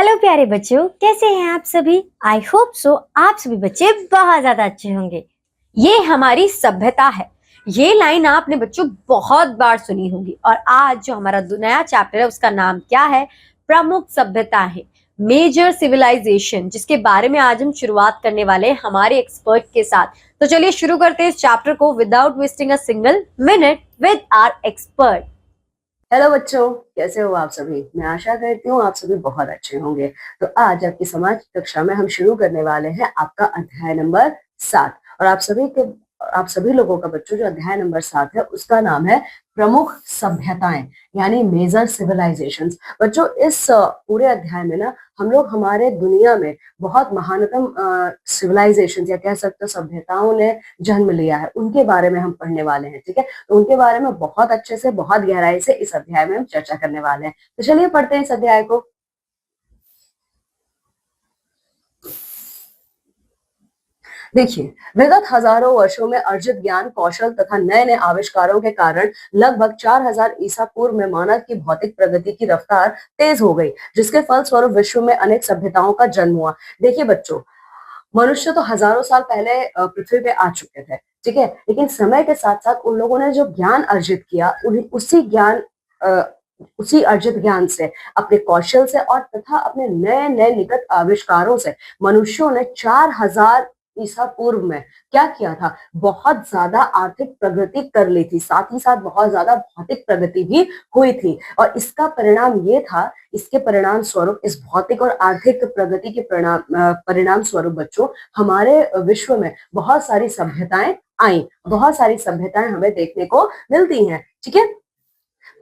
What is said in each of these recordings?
Hello प्यारे बच्चों, कैसे हैं आप सभी। आई होप सो आप सभी बच्चे बहुत ज्यादा अच्छे होंगे। ये हमारी सभ्यता है। ये लाइन आपने बच्चों बहुत बार सुनी होगी। और आज जो हमारा नया चैप्टर है उसका नाम क्या है? प्रमुख सभ्यता है, मेजर सिविलाइजेशन, जिसके बारे में आज हम शुरुआत करने वाले हैं हमारे एक्सपर्ट के साथ। तो चलिए शुरू करते हैं इस चैप्टर को without wasting a single minute with our expert. Hello बच्चों, कैसे हो आप सभी। मैं आशा करती हूँ आप सभी बहुत अच्छे होंगे। तो आज आपकी समाज की कक्षा में हम शुरू करने वाले हैं आपका अध्याय नंबर 7। और आप सभी लोगों का बच्चों जो अध्याय नंबर 7 है उसका नाम है प्रमुख सभ्यताएं, यानी मेजर सिविलाइजेशंस। बच्चों इस पूरे अध्याय में ना हम लोग हमारे दुनिया में बहुत महानतम सिविलाइजेशन या कह सकते हो सभ्यताओं ने जन्म लिया है, उनके बारे में हम पढ़ने वाले हैं। ठीक है, तो उनके बारे में बहुत अच्छे से, बहुत गहराई से इस अध्याय में हम चर्चा करने वाले हैं। तो चलिए पढ़ते हैं इस अध्याय को। देखिए, विगत हजारों वर्षों में अर्जित ज्ञान, कौशल तथा नए नए आविष्कारों के कारण लगभग 4000 ईसा पूर्व में मानव की भौतिक प्रगति की रफ्तार तेज हो गई, जिसके फलस्वरूप विश्व में अनेक सभ्यताओं का जन्म हुआ। देखिए बच्चों, मनुष्य तो हजारों साल पहले पृथ्वी पे आ चुके थे, ठीक है, लेकिन समय के साथ साथ उन लोगों ने जो ज्ञान अर्जित किया, उसी अर्जित ज्ञान से, अपने कौशल से और तथा अपने नए नए निकट आविष्कारों से मनुष्यों ने 4000 ईसा पूर्व में क्या किया था? बहुत ज्यादा आर्थिक प्रगति कर ली थी, साथ ही साथ बहुत ज्यादा भौतिक प्रगति भी हुई थी। और इसका परिणाम ये था, इसके परिणाम स्वरूप, इस भौतिक और आर्थिक प्रगति के परिणाम स्वरूप बच्चों हमारे विश्व में बहुत सारी सभ्यताएं आई, बहुत सारी सभ्यताएं हमें देखने को मिलती हैं। ठीक है,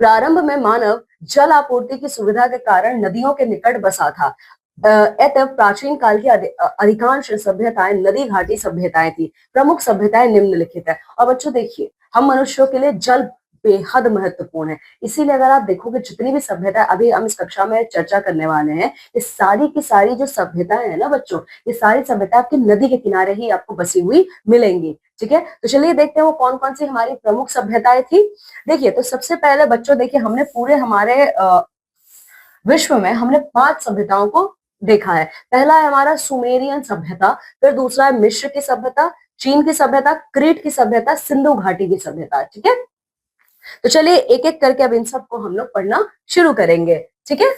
प्रारंभ में मानव जल आपूर्ति की सुविधा के कारण नदियों के निकट बसा था। अतः प्राचीन काल की अधिकांश सभ्यताएं नदी घाटी सभ्यताएं थी। प्रमुख सभ्यताएं निम्नलिखित है। और बच्चों देखिए, हम मनुष्यों के लिए जल बेहद महत्वपूर्ण है। इसीलिए अगर आप देखोगे जितनी भी सभ्यता अभी हम इस कक्षा में चर्चा करने वाले हैं, ये सारी की सारी जो सभ्यताएं है ना बच्चों, ये सारी सभ्यता आपकी नदी के किनारे ही आपको बसी हुई मिलेंगी। ठीक है, तो चलिए देखते हैं वो कौन कौन सी हमारी प्रमुख सभ्यताएं थी। देखिए, तो सबसे पहले बच्चों देखिए, हमने पूरे हमारे विश्व में हमने 5 सभ्यताओं को देखा है। पहला है हमारा सुमेरियन सभ्यता, फिर दूसरा है मिस्र की सभ्यता, चीन की सभ्यता, क्रीट की सभ्यता, सिंधु घाटी की सभ्यता। ठीक है, तो चलिए एक एक करके अब इन सबको हम लोग पढ़ना शुरू करेंगे। ठीक है,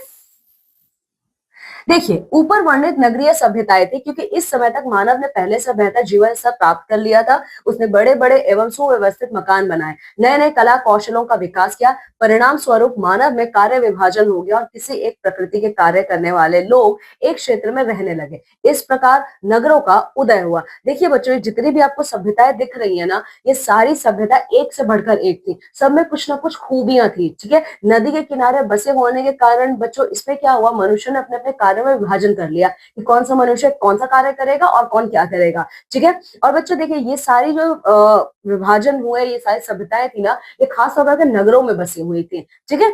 देखिए, ऊपर वर्णित नगरीय सभ्यताएं थी क्योंकि इस समय तक मानव ने पहले से बेहतर जीवन स्तर प्राप्त कर लिया था। उसने बड़े बड़े एवं सुव्यवस्थित मकान बनाए, नए नए कला कौशलों का विकास किया। परिणाम स्वरूप मानव में कार्य विभाजन हो गया और किसी एक प्रकृति के कार्य करने वाले लोग एक क्षेत्र में रहने लगे। इस प्रकार नगरों का उदय हुआ। देखिए बच्चों, जितनी भी आपको सभ्यताएं दिख रही है ना, ये सारी सभ्यता एक से बढ़कर एक थी। सब में कुछ ना कुछ खूबियां थी। ठीक है, नदी के किनारे बसे होने के कारण बच्चों इसमें क्या हुआ, मनुष्य ने अपने अपने कार्य में विभाजन कर लिया कि कौन सा मनुष्य कौन सा कार्य करेगा और कौन क्या करेगा। ठीक है, और बच्चों देखिए, ये सारी जो विभाजन हुए, ये सारी सभ्यताएं थी ना, ये खास तौर पर नगरों में बसी हुई थी। ठीक है,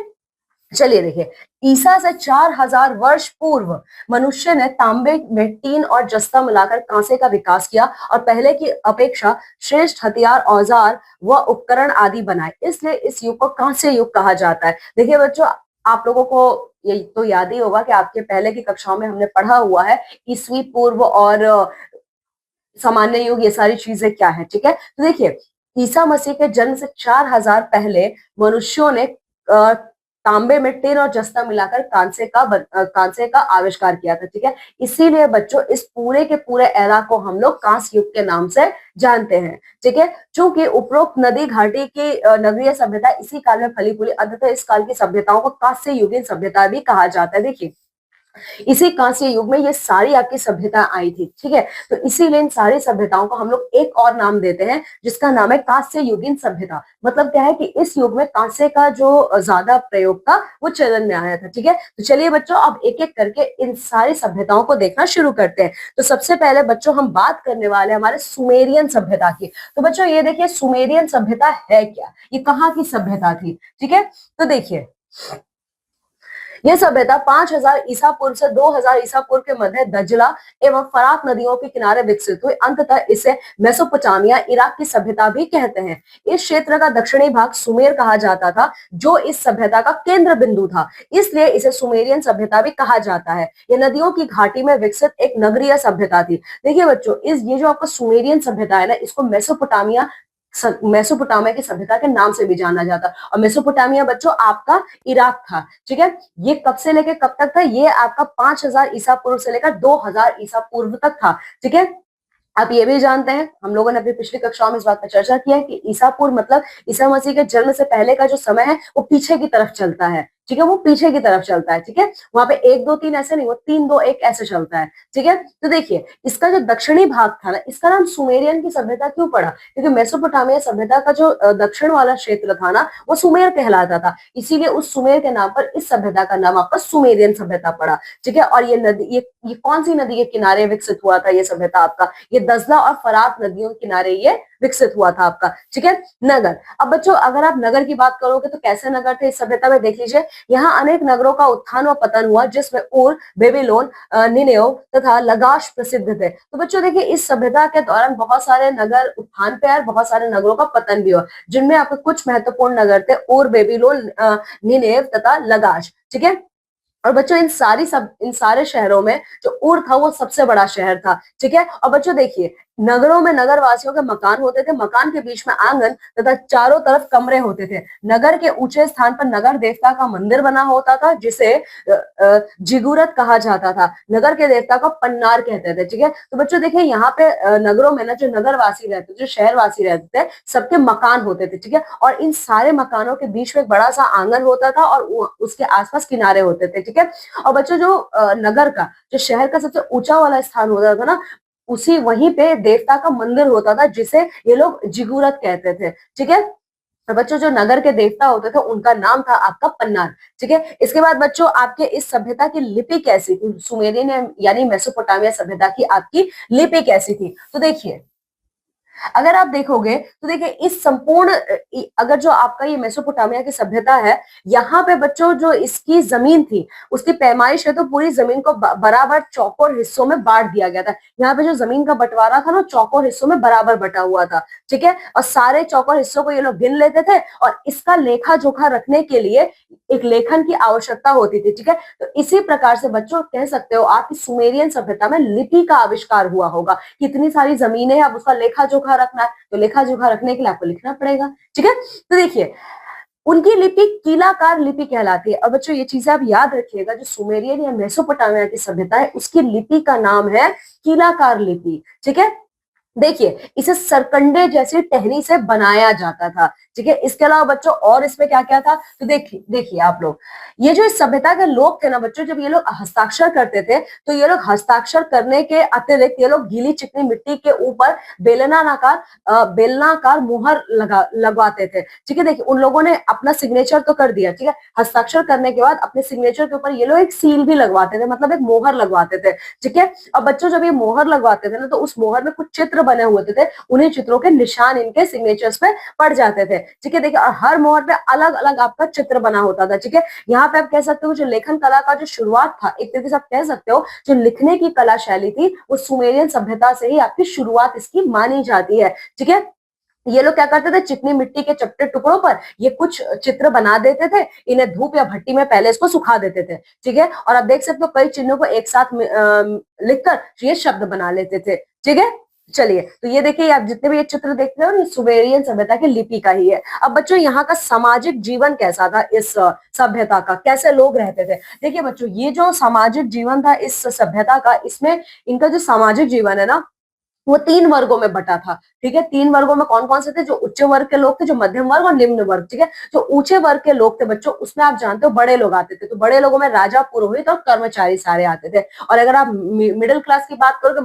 चलिए देखिए, ईसा से 4000 वर्ष पूर्व मनुष्य ने तांबे में टीन और जस्ता मिलाकर कांसे का विकास किया और पहले की अपेक्षा श्रेष्ठ हथियार, औजार व उपकरण आदि बनाए। इसलिए इस युग को कांस्य युग कहा जाता है। देखिए बच्चों, आप लोगों को ये तो याद ही होगा कि आपके पहले की कक्षाओं में हमने पढ़ा हुआ है ईसवी पूर्व और सामान्य युग, ये सारी चीजें क्या है। ठीक है, तो देखिए, ईसा मसीह के जन्म से 4000 पहले मनुष्यों ने तांबे में टिन और जस्ता मिलाकर कांसे का आविष्कार किया था। ठीक है, इसीलिए बच्चों इस पूरे के पूरे एरा को हम लोग कांस्य युग के नाम से जानते हैं। ठीक है, चूंकि उपरोक्त नदी घाटी की नगरीय सभ्यता इसी काल में फली फूली, अतः इस काल की सभ्यताओं को कांस्य युगीन सभ्यता भी कहा जाता है। देखिए, इसी कांस्य युग में ये सारी आपकी सभ्यता आई थी। ठीक है, तो इसीलिए इन सारी सभ्यताओं को हम लोग एक और नाम देते हैं जिसका नाम है कांस्य युगीन सभ्यता। मतलब क्या है कि इस युग में कांसे का जो ज्यादा प्रयोग था वो चलन में आया था। ठीक है, तो चलिए बच्चों, अब एक एक करके इन सारी सभ्यताओं को देखना शुरू करते हैं। तो सबसे पहले बच्चों हम बात करने वाले हमारे सुमेरियन सभ्यता की। तो बच्चों ये देखिए, सुमेरियन सभ्यता है क्या, ये कहाँ की सभ्यता थी। ठीक है, तो देखिए, यह सभ्यता 5000 ईसा पूर्व से 2000 ईसा पूर्व के मध्य दजला एवं फरात नदियों के किनारे विकसित हुई। अंततः इसे मेसोपोटामिया, इराक की सभ्यता भी कहते हैं। इस क्षेत्र का दक्षिणी भाग सुमेर कहा जाता था, जो इस सभ्यता का केंद्र बिंदु था, इसलिए इसे सुमेरियन सभ्यता भी कहा जाता है। यह नदियों की घाटी में विकसित एक नगरीय सभ्यता थी। देखिए बच्चों, ये जो आपका सुमेरियन सभ्यता है ना, इसको मेसोपोटामिया की सभ्यता के नाम से भी जाना जाता है। और मेसोपोटामिया बच्चों आपका इराक था, ठीक है। ये कब से लेकर कब तक था? ये आपका 5000 ईसा पूर्व से लेकर 2000 ईसा पूर्व तक था, ठीक है। आप ये भी जानते हैं, हम लोगों ने अपनी पिछली कक्षाओं में इस बात पर चर्चा किया है कि ईसा पूर्व मतलब ईसा मसीह के जन्म से पहले का जो समय है वो पीछे की तरफ चलता है, ठीक है, वो पीछे की तरफ चलता है, ठीक है। वहां पे 1 2 3 ऐसे नहीं, वो 3 2 1 ऐसे चलता है, ठीक है। तो देखिए, इसका जो दक्षिणी भाग था ना, इसका नाम सुमेरियन की सभ्यता क्यों पड़ा? क्योंकि मेसोपोटामिया सभ्यता का जो दक्षिण वाला क्षेत्र था ना, वो सुमेर कहलाता था, इसीलिए उस सुमेर के नाम पर इस सभ्यता का नाम आपका सुमेरियन सभ्यता पड़ा, ठीक है। और ये नदी, ये कौन सी नदी के किनारे विकसित हुआ था ये सभ्यता आपका? ये दजला और फरात नदियों के किनारे ये विकसित हुआ था आपका, ठीक है। नगर, अब बच्चों अगर आप नगर की बात करोगे तो कैसे नगर थे इस सभ्यता में, देख लीजिए। यहाँ अनेक नगरों का उत्थान व पतन हुआ, जिसमें उर, बेबीलोन, निनेव तथा लगाश प्रसिद्ध थे। तो बच्चों देखिए, इस सभ्यता के दौरान बहुत सारे नगर उत्थान पे आए, बहुत सारे नगरों का पतन भी हुआ, जिनमें आपके कुछ महत्वपूर्ण नगर थे उर, बेबीलोन, निनेव तथा लगाश, ठीक है। और बच्चों इन सारे शहरों में जो उर था वो सबसे बड़ा शहर था, ठीक है। और बच्चों देखिए, नगरों में नगर वासियों के मकान होते थे, मकान के बीच में आंगन तथा चारों तरफ कमरे होते थे। नगर के ऊंचे स्थान पर नगर देवता का मंदिर बना होता था, जिसे जिगुरत कहा जाता था। नगर के देवता को पन्नार कहते थे, ठीक है। तो बच्चों देखिए, यहाँ पे नगरों में ना जो नगरवासी रहते थे, जो शहरवासी रहते थे, सबके मकान होते थे, ठीक है। और इन सारे मकानों के बीच में एक बड़ा सा आंगन होता था और उसके आसपास किनारे होते थे, ठीक है। और बच्चों जो नगर का, जो शहर का सबसे ऊंचा वाला स्थान होता था ना, उसी वहीं पे देवता का मंदिर होता था, जिसे ये लोग जिगुरत कहते थे, ठीक है। और बच्चों जो नगर के देवता होते थे उनका नाम था आपका पन्नार, ठीक है। इसके बाद बच्चों आपके इस सभ्यता की लिपि कैसी थी? सुमेरियन यानी मेसोपोटामिया सभ्यता की आपकी लिपि कैसी थी? तो देखिए, अगर आप देखोगे तो देखिए, इस संपूर्ण अगर जो आपका ये मेसोपोटामिया की सभ्यता है, यहाँ पे बच्चों जो इसकी जमीन थी, उसकी पैमाइश है तो पूरी जमीन को बराबर चौकोर हिस्सों में बांट दिया गया था। यहाँ पे जो जमीन का बंटवारा था ना, चौकोर हिस्सों में बराबर बटा हुआ था, ठीक है। और सारे चौकोर हिस्सों को ये लोग गिन लेते थे और इसका लेखा जोखा रखने के लिए एक लेखन की आवश्यकता होती थी, ठीक है। तो इसी प्रकार से बच्चों कह सकते हो आप, सुमेरियन सभ्यता में लिपि का आविष्कार हुआ होगा। कितनी सारी जमीनें, अब उसका लेखा जोखा रखना है, तो लेखा जोखा रखने के लिए आपको लिखना पड़ेगा, ठीक है। तो देखिए, उनकी लिपि कीलाकार लिपि कहलाती है। और बच्चों ये चीजें आप याद रखिएगा, जो सुमेरियन या मेसोपोटामिया की सभ्यता है, उसकी लिपि का नाम है कीलाकार लिपि, ठीक है। देखिए, इसे सरकंडे जैसी टहनी से बनाया जाता था, ठीक है। इसके अलावा बच्चों और इसमें क्या क्या था, तो देखिए आप लोग, ये जो इस सभ्यता के लोग थे ना बच्चों, जब ये लोग हस्ताक्षर करते थे तो ये लोग हस्ताक्षर करने के अतिरिक्त ये लोग गीली चिकनी मिट्टी के ऊपर बेलनाकार मुहर लगवाते थे, ठीक है। देखिए, उन लोगों ने अपना सिग्नेचर तो कर दिया, ठीक है। हस्ताक्षर करने के बाद अपने सिग्नेचर के ऊपर ये लोग एक सील भी लगवाते थे, मतलब एक मोहर लगवाते थे, ठीक है। और बच्चों जब ये मोहर लगवाते थे ना, तो उस मोहर में कुछ चित्र बने हुए थे, उन्हीं चित्रों के निशान इनके सिग्नेचर्स पे पड़ जाते थे, ठीक है। देखिए, और हर मोहर पे अलग अलग आपका चित्र बना होता था, ठीक है। यहाँ पे आप कह सकते हो जो लेखन कला का जो शुरुआत था, एक तरीके से आप कह सकते हो जो लिखने की कला शैली थी, वो सुमेरियन सभ्यता से ही आपकी शुरुआत इसकी मानी जाती है, ठीक है। ये लोग क्या करते थे, चिकनी मिट्टी के चपटे टुकड़ों पर ये कुछ चित्र बना देते थे, इन्हें धूप या भट्टी में पहले इसको सुखा देते थे, ठीक है। और आप देख सकते हो कई चिन्हों को एक साथ लिखकर ये शब्द बना लेते थे, ठीक है। चलिए, तो ये देखिए, आप जितने भी ये चित्र देख रहे हो, सुमेरियन सभ्यता की लिपि का ही है। अब बच्चों यहाँ का सामाजिक जीवन कैसा था, इस सभ्यता का कैसे लोग रहते थे? देखिए बच्चों, ये जो सामाजिक जीवन था इस सभ्यता का, इसमें इनका जो सामाजिक जीवन है ना, वो 3 वर्गों में बटा था, ठीक है। 3 वर्गों में कौन कौन से थे? जो उच्च वर्ग के लोग थे, जो मध्यम वर्ग और निम्न वर्ग, ठीक है। जो ऊंचे वर्ग के लोग थे बच्चों, उसमें आप जानते हो बड़े लोग आते थे, तो बड़े लोगों में राजा, पुरोहित और कर्मचारी सारे आते थे। और अगर आप मिडिल क्लास की बात करोगे,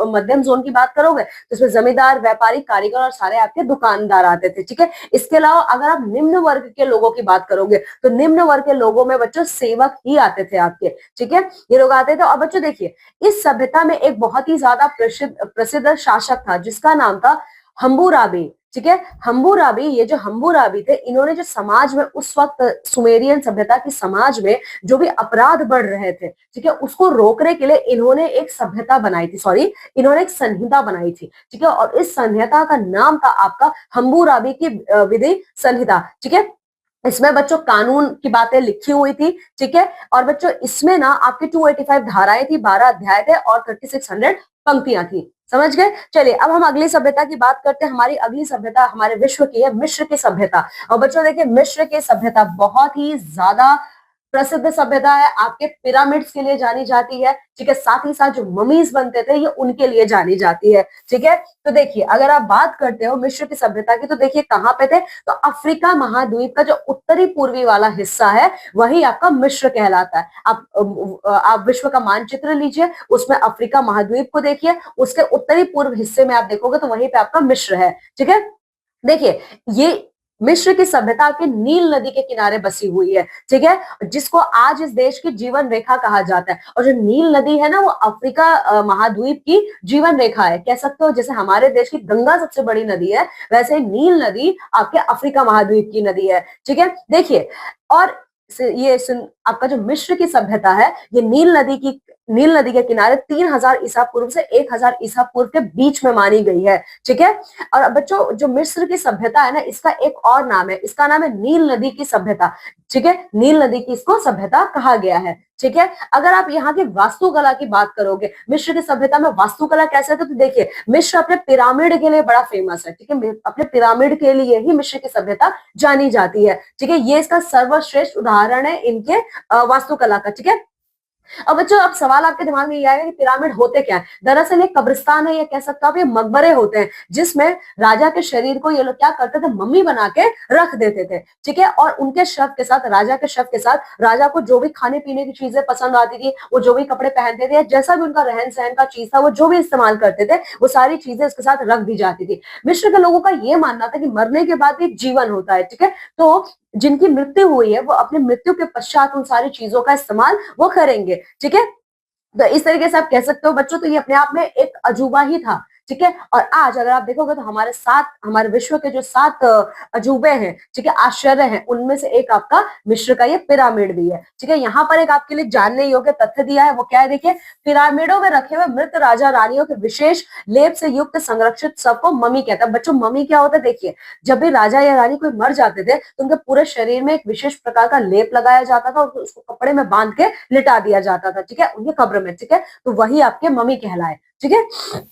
मध्यम जोन की बात करोगे, तो इसमें जमींदार, व्यापारी, कारीगर और सारे आपके दुकानदार आते थे, ठीक है। इसके अलावा अगर आप निम्न वर्ग के लोगों की बात करोगे, तो निम्न वर्ग के लोगों में बच्चों सेवक ही आते थे आपके, ठीक है। ये लोग आते थे। और बच्चों देखिए, इस सभ्यता में एक बहुत ही ज्यादा प्रसिद्ध शासक था, जिसका नाम था हम्बुराबी, ठीक है। हम्बुराबी, ये जो हम्बुराबी थे, इन्होंने जो समाज में उस वक्त सुमेरियन सभ्यता की समाज में जो भी अपराध बढ़ रहे थे, ठीक है, उसको रोकने के लिए इन्होंने एक सभ्यता बनाई थी, सॉरी, इन्होंने एक संहिता बनाई थी, ठीक है। और इस संहिता का नाम था आपका हम्बुराबी की विधि संहिता, ठीक है। इसमें बच्चों कानून की बातें लिखी हुई थी, ठीक है। और बच्चों इसमें ना आपकी 285 धाराएं थी, 12 अध्याय थे और 3600 पंक्तियां थी। समझ गए? चलिए अब हम अगली सभ्यता की बात करते हैं। हमारी अगली सभ्यता हमारे विश्व की है मिस्र की सभ्यता। और बच्चों देखिए, मिस्र की सभ्यता बहुत ही ज्यादा प्रसिद्ध सभ्यता है, आपके पिरामिड्स के लिए जानी जाती है, ठीक है। साथ ही साथ जो ममीज बनते थे, ये उनके लिए जानी जाती है, ठीक है। तो देखिए, अगर आप बात करते हो मिस्र की सभ्यता की, तो देखिए कहाँ पे थे, तो अफ्रीका महाद्वीप का जो उत्तरी पूर्वी वाला हिस्सा है, वही आपका मिस्र कहलाता है। आप विश्व का मानचित्र लीजिए, उसमें अफ्रीका महाद्वीप को देखिए, उसके उत्तरी पूर्व हिस्से में आप देखोगे तो वहीं पे आपका मिस्र है, ठीक है। देखिए, ये मिस्र की सभ्यता आपके नील नदी के किनारे बसी हुई है, ठीक है, जिसको आज इस देश की जीवन रेखा कहा जाता है। और जो नील नदी है ना, वो अफ्रीका महाद्वीप की जीवन रेखा है, कह सकते हो। जैसे हमारे देश की गंगा सबसे बड़ी नदी है, वैसे नील नदी आपके अफ्रीका महाद्वीप की नदी है, ठीक है। देखिए, और आपका जो मिस्र की सभ्यता है, ये नील नदी के किनारे 3000 ईसा पूर्व से 1000 ईसा पूर्व के बीच में मानी गई है, ठीक है। और बच्चों, जो मिस्र की सभ्यता है ना, इसका एक और नाम है, इसका नाम है नील नदी की सभ्यता, ठीक है। नील नदी की इसको सभ्यता कहा गया है, ठीक है। अगर आप यहाँ की वास्तुकला की बात करोगे, मिस्र की सभ्यता में वास्तुकला कैसे है, तो देखिए, मिस्र अपने पिरामिड के लिए बड़ा फेमस है, ठीक है। अपने पिरामिड के लिए ही मिस्र की सभ्यता जानी जाती है, ठीक है। ये इसका सर्वश्रेष्ठ उदाहरण है इनके वास्तुकला का, ठीक है। अब बच्चों, अब सवाल आपके दिमाग में ये आएगा कि पिरामिड होते क्या है। दरअसल ये कब्रिस्तान है, ये कह सकते हो आप, ये मकबरे होते हैं, जिसमें राजा के शरीर को ये लोग क्या करते थे, मम्मी बना के रख देते थे, ठीक है। और उनके शव के साथ, राजा के शव के साथ, राजा को जो भी खाने पीने की चीजें पसंद आती थी, वो जो भी कपड़े पहनते थे, जैसा भी उनका रहन सहन का चीज था, वो जो भी इस्तेमाल करते थे, वो सारी चीजें उसके साथ रख दी जाती थी। मिस्र के लोगों का ये मानना था कि मरने के बाद भी जीवन होता है, ठीक है। तो जिनकी मृत्यु हुई है, वो अपनी मृत्यु के पश्चात उन सारी चीजों का इस्तेमाल वो करेंगे, ठीक है। तो इस तरीके से आप कह सकते हो बच्चों, तो ये अपने आप में एक अजूबा ही था, ठीक है। और आज अगर आप देखोगे तो हमारे विश्व के जो 7 अजूबे हैं, ठीक है, आश्चर्य हैं, उनमें से एक आपका मिस्र का ये पिरामिड भी है, ठीक है। यहाँ पर एक आपके लिए जानने योग्य तथ्य दिया है, वो क्या है, देखिए, पिरामिडों में रखे हुए मृत राजा रानियों के विशेष लेप से युक्त संरक्षित शव को मम्मी कहता है। बच्चों, मम्मी क्या होता है, देखिए, जब भी राजा या रानी कोई मर जाते थे, तो उनके पूरे शरीर में एक विशेष प्रकार का लेप लगाया जाता था और उसको कपड़े में बांध के लिटा दिया जाता था, ठीक है, उनके कब्र में, ठीक है। तो वही आपके मम्मी कहलाए, ठीक है।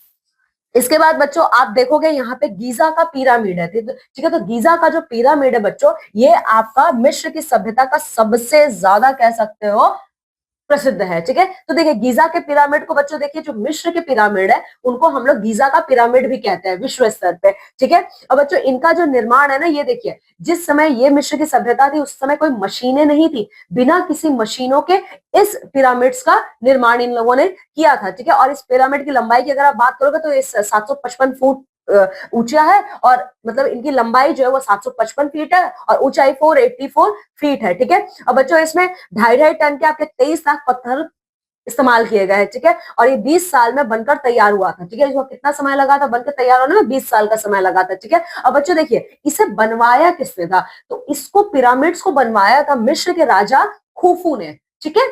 इसके बाद बच्चों, आप देखोगे यहाँ पे गीजा का पिरामिड है, ठीक है। तो गीजा का जो पिरामिड है बच्चों, ये आपका मिस्र की सभ्यता का सबसे ज्यादा कह सकते हो प्रसिद्ध है, ठीक है। तो देखिए, गीजा के पिरामिड को बच्चों, देखिए, जो मिस्र के पिरामिड है, उनको हम लोग गीजा का पिरामिड भी कहते हैं विश्व स्तर पे, ठीक है। और बच्चों, इनका जो निर्माण है ना, ये देखिए, जिस समय ये मिस्र की सभ्यता थी, उस समय कोई मशीनें नहीं थी, बिना किसी मशीनों के इस पिरामिड्स का निर्माण इन लोगों ने किया था, ठीक है। और इस पिरामिड की लंबाई की अगर आप बात करोगे तो ये 755 फुट ऊंचा है, और मतलब इनकी लंबाई जो है वो 755 फीट है, और ऊंचाई 484 फीट है, ठीक है। और बच्चों, इसमें 2.5 टन के आपके 23 लाख पत्थर इस्तेमाल किए गए हैं, ठीक है। और ये 20 साल में बनकर तैयार हुआ था, ठीक है। इसको कितना समय लगा था बनकर तैयार होने में, 20 साल का समय लगा था, ठीक है। और बच्चों देखिए, इसे बनवाया किसने था, तो इसको पिरामिड्स को बनवाया था मिस्र के राजा खुफू ने, ठीक है।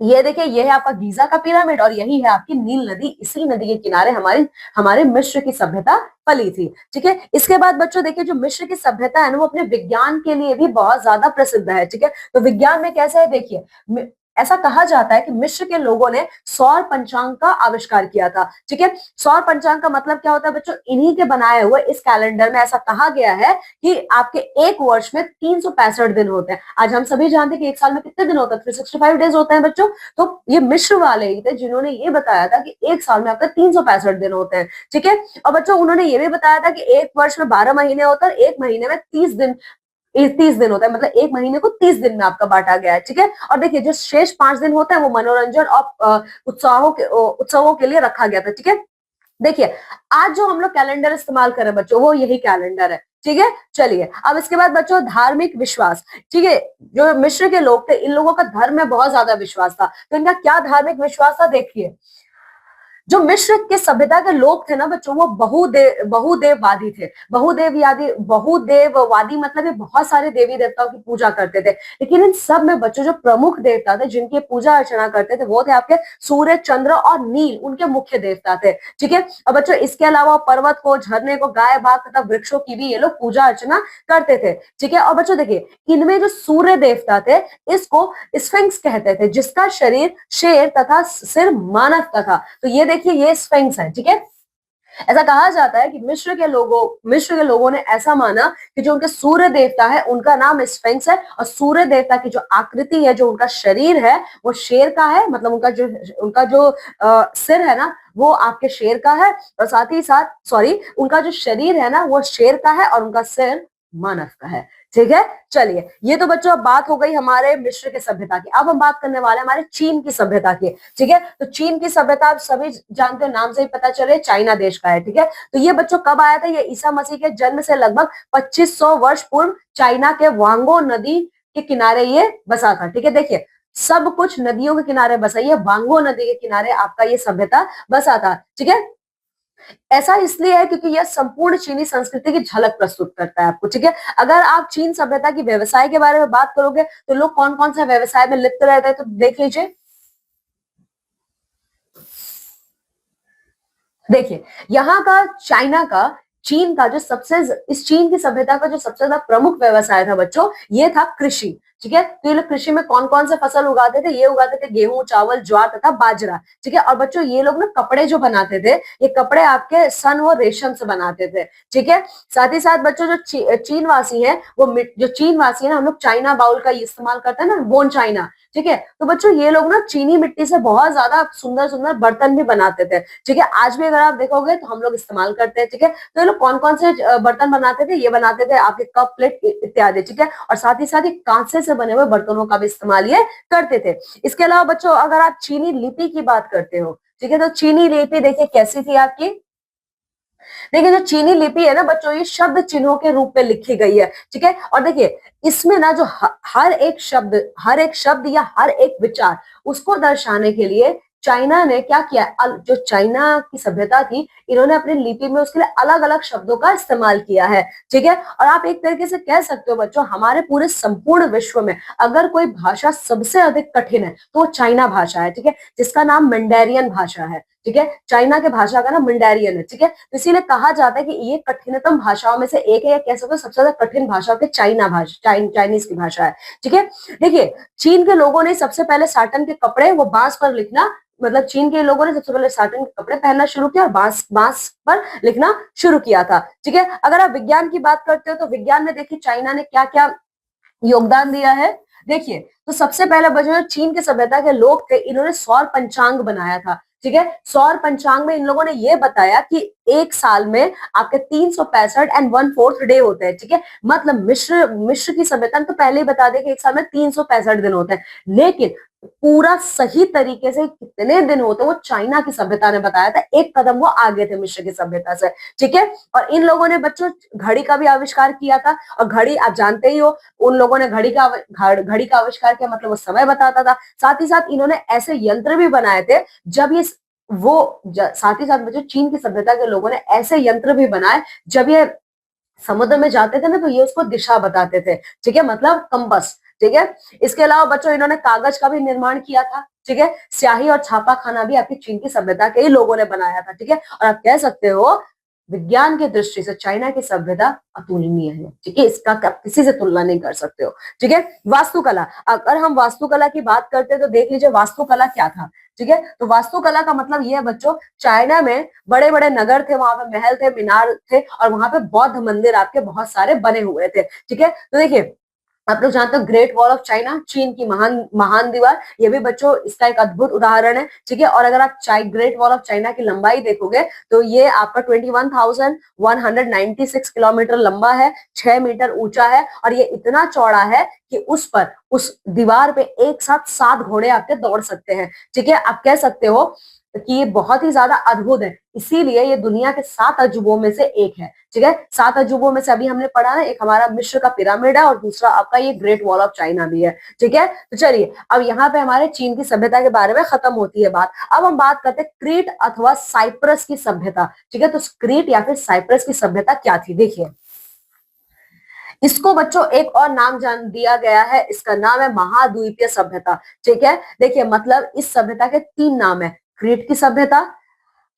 ये देखिए, ये है आपका गीजा का पिरामिड, और यही है आपकी नील नदी। इसी नदी के किनारे हमारे मिस्र की सभ्यता पली थी, ठीक है। इसके बाद बच्चों देखिए, जो मिस्र की सभ्यता है ना, वो अपने विज्ञान के लिए भी बहुत ज्यादा प्रसिद्ध है, ठीक है। तो विज्ञान में कैसे है, देखिए, ऐसा कहा जाता है कि मिस्र के लोगों ने सौर पंचांग का आविष्कार किया था, ठीक है। सौर पंचांग का मतलब क्या होता है बच्चों, इन्हीं के बनाए हुए इस कैलेंडर में ऐसा कहा गया है कि आपके एक वर्ष में 365 दिन होते हैं। आज हम सभी जानते हैं कि एक साल में कितने दिन होते हैं, 365 डेज होते हैं बच्चों। तो ये मिस्र वाले ही थे जिन्होंने ये बताया था कि एक साल में आपके 365 दिन होते हैं, ठीक है। और बच्चों, उन्होंने ये भी बताया था कि एक वर्ष में 12 महीने होते हैं, एक महीने में 30 दिन होता है, मतलब एक महीने को 30 दिन में आपका बांटा गया है, ठीक है। और देखिए, जो शेष 5 दिन होता है, वो मनोरंजन और उत्सवों के लिए रखा गया था, ठीक है। देखिए, आज जो हम लोग कैलेंडर इस्तेमाल कर रहे हैं बच्चों, वो यही कैलेंडर है, ठीक है। चलिए, अब इसके बाद बच्चों, धार्मिक विश्वास, ठीक है। जो मिस्र के लोग थे, इन लोगों का धर्म में बहुत ज्यादा विश्वास था। तो इनका क्या धार्मिक विश्वास था, देखिए, जो मिस्र के सभ्यता के लोग थे ना बच्चों, वो बहुदेववादी थे। बहुदेववादी मतलब ये बहुत सारे देवी देवताओं की पूजा करते थे। लेकिन इन सब में बच्चों जो प्रमुख देवता थे जिनकी पूजा अर्चना करते थे वो थे आपके सूर्य, चंद्र और नील, उनके मुख्य देवता थे। ठीक है। और बच्चों इसके अलावा पर्वत को, झरने को, गाय, बाघ तथा वृक्षों की भी ये लोग पूजा अर्चना करते थे। ठीक है। और बच्चों देखिए, इनमें जो सूर्य देवता थे इसको स्फिंक्स कहते थे, जिसका शरीर शेर तथा सिर मानव का था। तो ये देखिए, ये स्फिंक्स है। ठीक है। ऐसा कहा जाता है कि मिस्र के लोगों ने ऐसा माना कि जो उनके सूर्य देवता है उनका नाम स्फिंक्स है, और सूर्य देवता की जो आकृति है, जो उनका शरीर है वो शेर का है। मतलब उनका जो सिर है ना वो आपके शेर का है, और साथ ही साथ उनका जो शरीर है ना वो शेर का है और उनका सिर मानव का है। ठीक है। चलिए, ये तो बच्चों अब बात हो गई हमारे मिस्र के सभ्यता की। अब हम बात करने वाले हैं हमारे चीन की सभ्यता की। ठीक है। तो चीन की सभ्यता आप सभी जानते हो, नाम से ही पता चले चाइना देश का है। ठीक है। तो ये बच्चों कब आया था? ये ईसा मसीह के जन्म से लगभग 2500 वर्ष पूर्व चाइना के वांगो नदी के किनारे ये बसा था। ठीक है। देखिए, सब कुछ नदियों के किनारे बसा, ये वांगो नदी के किनारे आपका ये सभ्यता बसा था। ठीक है। ऐसा इसलिए है क्योंकि यह संपूर्ण चीनी संस्कृति की झलक प्रस्तुत करता है आपको। ठीक है। अगर आप चीन सभ्यता की व्यवसाय के बारे में बात करोगे तो लोग कौन कौन सा व्यवसाय में लिप्त रहते हैं, तो देख लीजिए। देखिए, यहाँ का चाइना का चीन का जो इस चीन की सभ्यता का जो सबसे ज्यादा प्रमुख व्यवसाय था बच्चों, ये था कृषि। ठीक है। तो ये लोग कृषि में कौन कौन से फसल उगाते थे? ये उगाते थे गेहूं, चावल, ज्वार तथा बाजरा। ठीक है। और बच्चों ये लोग ना कपड़े जो बनाते थे, ये कपड़े आपके सन व रेशम से बनाते थे। ठीक है। साथ ही साथ बच्चों जो चीन वासी है, जो चीन वासी है ना, हम लोग चाइना बाउल का इस्तेमाल करते हैं ना, बोन चाइना। ठीक है। तो बच्चों ये लोग ना चीनी मिट्टी से बहुत ज्यादा सुंदर सुंदर बर्तन भी बनाते थे। ठीक है। आज भी अगर आप देखोगे तो हम लोग इस्तेमाल करते हैं। ठीक है। तो ये लोग कौन कौन से बर्तन बनाते थे? ये बनाते थे आपके कप, प्लेट इत्यादि। ठीक है। और साथ ही कांसे से बने हुए बर्तनों का भी इस्तेमाल ये करते थे। इसके अलावा बच्चों अगर आप चीनी लिपि की बात करते हो, ठीक है, तो चीनी लिपि देखिए कैसी थी आपकी। देखिए, जो चीनी लिपि है ना बच्चों, ये शब्द चिन्हों के रूप में लिखी गई है। ठीक है। और देखिए, इसमें ना जो हर एक शब्द या हर एक विचार, उसको दर्शाने के लिए चाइना ने क्या किया? जो चाइना की सभ्यता थी, इन्होंने अपनी लिपि में उसके लिए अलग अलग शब्दों का इस्तेमाल किया है। ठीक है। और आप एक तरीके से कह सकते हो बच्चों, हमारे पूरे संपूर्ण विश्व में अगर कोई भाषा सबसे अधिक कठिन है तो वो चाइना भाषा है। ठीक है। जिसका नाम मैंडेरियन भाषा है। ठीक है। चाइना के भाषा का नाम मैंडेरियन है। ठीक है। तो इसीलिए कहा जाता है कि ये कठिनतम भाषाओं में से एक है, या कह सकते हो सबसे ज्यादा कठिन भाषा के चाइनीज की भाषा है। ठीक है। देखिए, चीन के लोगों ने सबसे पहले साटन के कपड़े वो बांस पर लिखना, मतलब चीन के लोगों ने सबसे पहले साटन के कपड़े पहनना शुरू किया और बांस पर लिखना शुरू किया था। ठीक है। अगर आप विज्ञान की बात करते हो तो विज्ञान में देखिए चाइना ने क्या क्या योगदान दिया है। देखिए, तो सबसे पहले जो चीन के सभ्यता के लोग थे, इन्होंने सौर पंचांग बनाया था। ठीक है। सौर पंचांग में इन लोगों ने ये बताया कि एक साल में आपके 365 एंड 1/4 डे होते हैं। ठीक है। मतलब मिस्र की सभ्यता ने तो पहले ही बता दिया कि एक साल में 365 दिन होते हैं, लेकिन पूरा सही तरीके से कितने दिन होते वो चाइना की सभ्यता ने बताया था। एक कदम वो आगे थे मिस्र की सभ्यता से। ठीक है। और इन लोगों ने बच्चों घड़ी का भी आविष्कार किया था, और घड़ी आप जानते ही हो, उन लोगों ने घड़ी का आविष्कार किया, मतलब वो समय बताता था। साथ ही साथ इन्होंने ऐसे यंत्र भी बनाए थे, साथ ही साथ बच्चों चीन की सभ्यता के लोगों ने ऐसे यंत्र भी बनाए, जब ये समुद्र में जाते थे ना तो ये उसको दिशा बताते थे। ठीक है। मतलब कंपास। ठीक है। इसके अलावा बच्चों इन्होंने कागज का भी निर्माण किया था। ठीक है। स्याही और छापा खाना भी आपकी चीन की सभ्यता के ही लोगों ने बनाया था। ठीक है। और आप कह सकते हो विज्ञान की दृष्टि से चाइना की सभ्यता अतुलनीय है। ठीक है। इसका आप किसी से तुलना नहीं कर सकते हो। ठीक है। वास्तुकला, अगर हम वास्तुकला की बात करते हैं तो देख लीजिए वास्तुकला क्या था। ठीक है। तो वास्तुकला का मतलब ये है बच्चों, चाइना में बड़े बड़े नगर थे, वहां पे महल थे, मीनार थे, और वहां पे बौद्ध मंदिर आपके बहुत सारे बने हुए थे। ठीक है। तो देखिए, आप लोग जानते हो ग्रेट वॉल ऑफ चाइना, चीन की महान दीवार, ये भी बच्चों इसका एक अद्भुत उदाहरण है। ठीक है। और अगर आप ग्रेट वॉल ऑफ चाइना की लंबाई देखोगे तो ये आपका 21,196 किलोमीटर लंबा है, 6 मीटर ऊंचा है, और ये इतना चौड़ा है कि उस दीवार पे एक साथ 7 घोड़े आपके दौड़ सकते हैं। ठीक है, आप कह सकते हो कि ये बहुत ही ज्यादा अद्भुत है, इसीलिए ये दुनिया के 7 अजूबों में से एक है। ठीक है, 7 अजूबों में से अभी हमने पढ़ा ना, एक हमारा मिस्र का पिरामिड है और दूसरा आपका ये ग्रेट वॉल ऑफ चाइना भी है। ठीक है, तो चलिए अब यहाँ पे हमारे चीन की सभ्यता के बारे में खत्म होती है बात। अब हम बात करते हैं क्रीट अथवा साइप्रस की सभ्यता। ठीक है, तो क्रीट या फिर साइप्रस की सभ्यता क्या थी, देखिए इसको बच्चों एक और नाम जान दिया गया है, इसका नाम है महाद्वीपीय सभ्यता। ठीक है, देखिए मतलब इस सभ्यता के 3 नाम है, क्रीट की सभ्यता,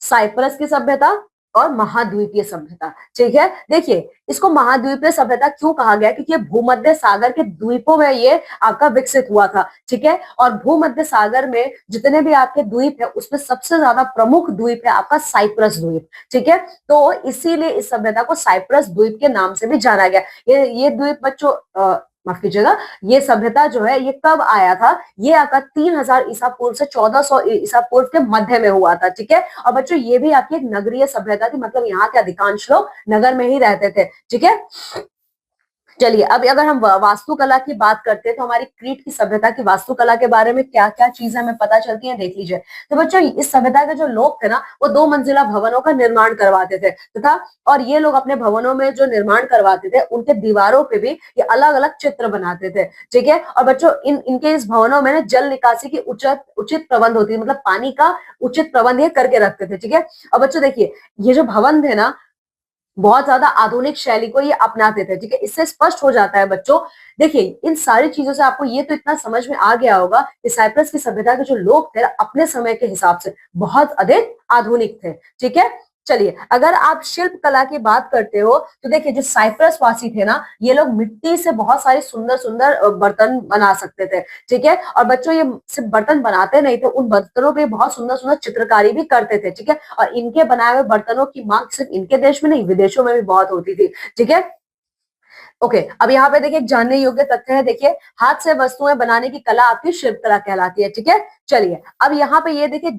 साइप्रस की सभ्यता और महाद्वीपीय सभ्यता। ठीक है, देखिए इसको महाद्वीपीय सभ्यता क्यों कहा गया, क्योंकि ये भूमध्य सागर के द्वीपों में ये आपका विकसित हुआ था। ठीक है, और भूमध्य सागर में जितने भी आपके द्वीप है उसमें सबसे ज्यादा प्रमुख द्वीप है आपका साइप्रस द्वीप। ठीक है, तो इसीलिए इस सभ्यता को साइप्रस द्वीप के नाम से भी जाना गया। ये द्वीप बच्चों माफ कीजिएगा, ये सभ्यता जो है ये कब आया था, ये आपका 3000 ईसा पूर्व से 1400 ईसा पूर्व के मध्य में हुआ था। ठीक है, और बच्चों ये भी आपकी एक नगरीय सभ्यता थी, मतलब यहाँ के अधिकांश लोग नगर में ही रहते थे। ठीक है, चलिए अब अगर हम वास्तुकला की बात करते हैं तो हमारी क्रीट की सभ्यता की वास्तुकला के बारे में क्या क्या चीजें हमें पता चलती हैं, देख लीजिए। तो बच्चों इस सभ्यता के जो लोग थे ना, वो 2 मंजिला भवनों का निर्माण करवाते थे तथा और ये लोग अपने भवनों में जो निर्माण करवाते थे उनके दीवारों पे भी ये अलग अलग चित्र बनाते थे। ठीक है, और बच्चों इनके इस भवनों में ना जल निकासी की उचित प्रबंध होती है, मतलब पानी का उचित प्रबंध ये करके रखते थे। ठीक है, और बच्चों देखिए ये जो भवन थे ना बहुत ज्यादा आधुनिक शैली को ये अपनाते थे। ठीक है, इससे स्पष्ट हो जाता है बच्चों, देखिए इन सारी चीजों से आपको ये तो इतना समझ में आ गया होगा कि साइप्रस की सभ्यता के जो लोग थे अपने समय के हिसाब से बहुत अधिक आधुनिक थे। ठीक है, चलिए अगर आप शिल्प कला की बात करते हो तो देखिए जो साइप्रस वासी थे ना, ये लोग मिट्टी से बहुत सारे सुंदर सुंदर बर्तन बना सकते थे। ठीक है, और बच्चों ये सिर्फ बर्तन बनाते नहीं थे, उन बर्तनों पे बहुत सुंदर सुंदर चित्रकारी भी करते थे। ठीक है, और इनके बनाए हुए बर्तनों की मांग सिर्फ इनके देश में नहीं विदेशों में भी बहुत होती थी। ठीक है, ओके अब यहाँ पे देखिए जानने योग्य तथ्य है, देखिए हाथ से वस्तुएं बनाने की कला आपकी शिल्प कला कहलाती है। ठीक है, चलिए अब यहाँ पे ये देखिए